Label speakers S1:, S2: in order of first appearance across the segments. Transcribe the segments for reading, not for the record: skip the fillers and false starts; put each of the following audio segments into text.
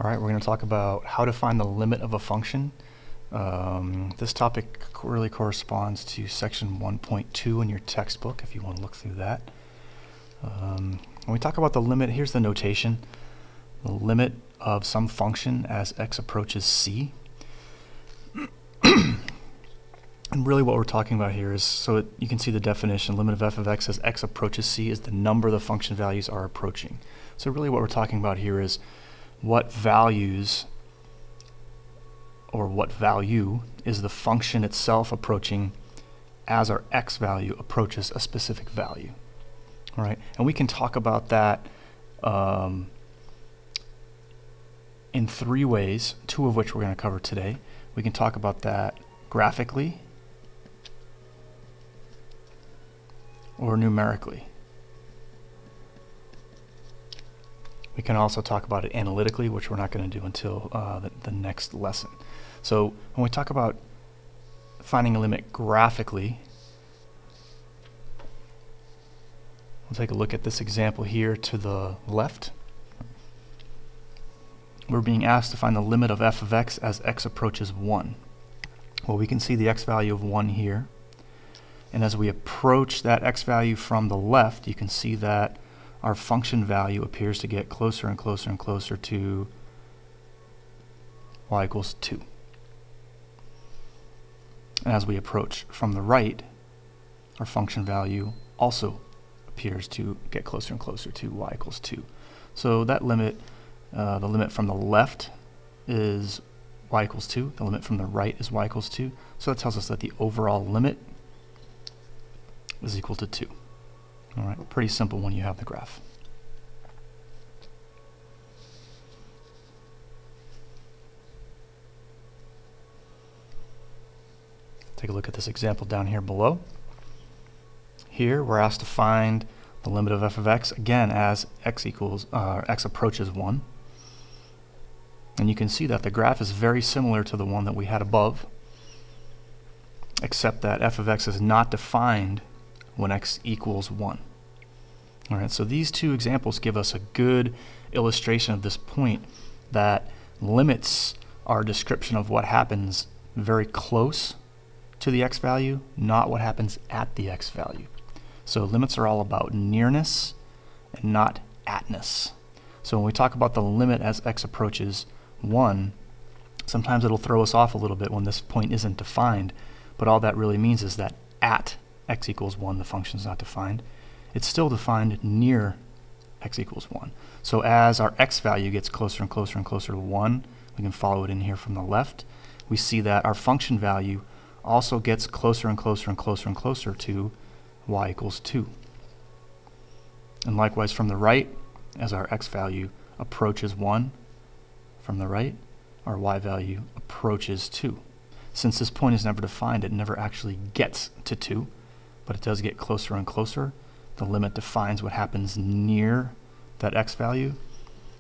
S1: Alright, we're going to talk about how to find the limit of a function. This topic really corresponds to section 1.2 in your textbook if you want to look through that. When we talk about the limit, here's the notation. The limit of some function as x approaches c. And really what we're talking about here is, so you can see the definition, limit of f of x as x approaches c is the number the function values are approaching. So really what we're talking about here is what values or what value is the function itself approaching as our x value approaches a specific value. All right, and we can talk about that in three ways, two of which we're going to cover today. We can talk about that graphically or numerically. We can also talk about it analytically, which we're not going to do until the next lesson. So when we talk about finding a limit graphically, we'll take a look at this example here to the left. We're being asked to find the limit of f of x as x approaches 1. Well, we can see the x value of 1 here. And as we approach that x value from the left, you can see that our function value appears to get closer and closer and closer to y equals 2. And as we approach from the right, our function value also appears to get closer and closer to y equals 2. So that limit, the limit from the left is y equals 2. The limit from the right is y equals 2. So that tells us that the overall limit is equal to 2. All right, pretty simple when you have the graph. Take a look at this example down here below. Here we're asked to find the limit of f of x again as x approaches 1. And you can see that the graph is very similar to the one that we had above, except that f of x is not defined when x equals 1. All right, so these two examples give us a good illustration of this point, that limits are a description of what happens very close to the x value, not what happens at the x value. So limits are all about nearness and not atness. So when we talk about the limit as x approaches 1, sometimes it'll throw us off a little bit when this point isn't defined, but all that really means is that at x equals 1, the function is not defined. It's still defined near x equals 1. So as our x value gets closer and closer and closer to 1, we can follow it in here from the left, we see that our function value also gets closer and closer and closer and closer to y equals 2. And likewise from the right, as our x value approaches 1 from the right, our y value approaches 2. Since this point is never defined, it never actually gets to 2, but it does get closer and closer. The limit defines what happens near that x value,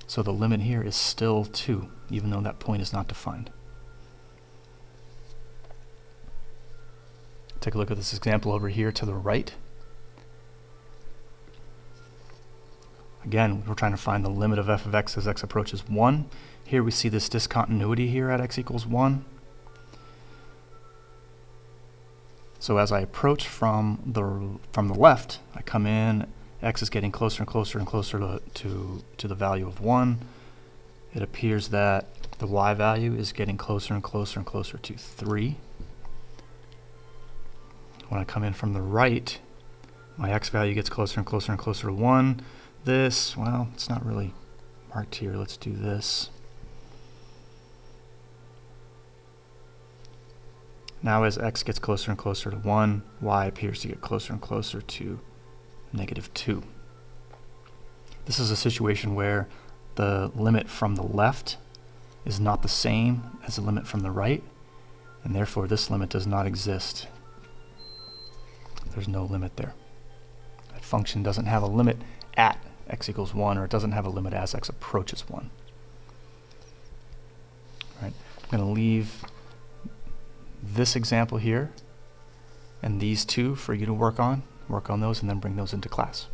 S1: so the limit here is still 2, even though that point is not defined. Take a look at this example over here to the right. Again, we're trying to find the limit of f of x as x approaches 1. Here we see this discontinuity here at x equals 1. So as I approach from the left, I come in, x is getting closer and closer and closer to the value of 1. It appears that the y value is getting closer and closer and closer to 3. When I come in from the right, my x value gets closer and closer and closer to 1. This, well, it's not really marked here. Let's do this. Now as x gets closer and closer to 1, y appears to get closer and closer to -2. This is a situation where the limit from the left is not the same as the limit from the right, and therefore this limit does not exist. There's no limit there. That function doesn't have a limit at x equals 1, or it doesn't have a limit as x approaches 1. All right, I'm going to leave this example here and these two for you to work on those and then bring those into class.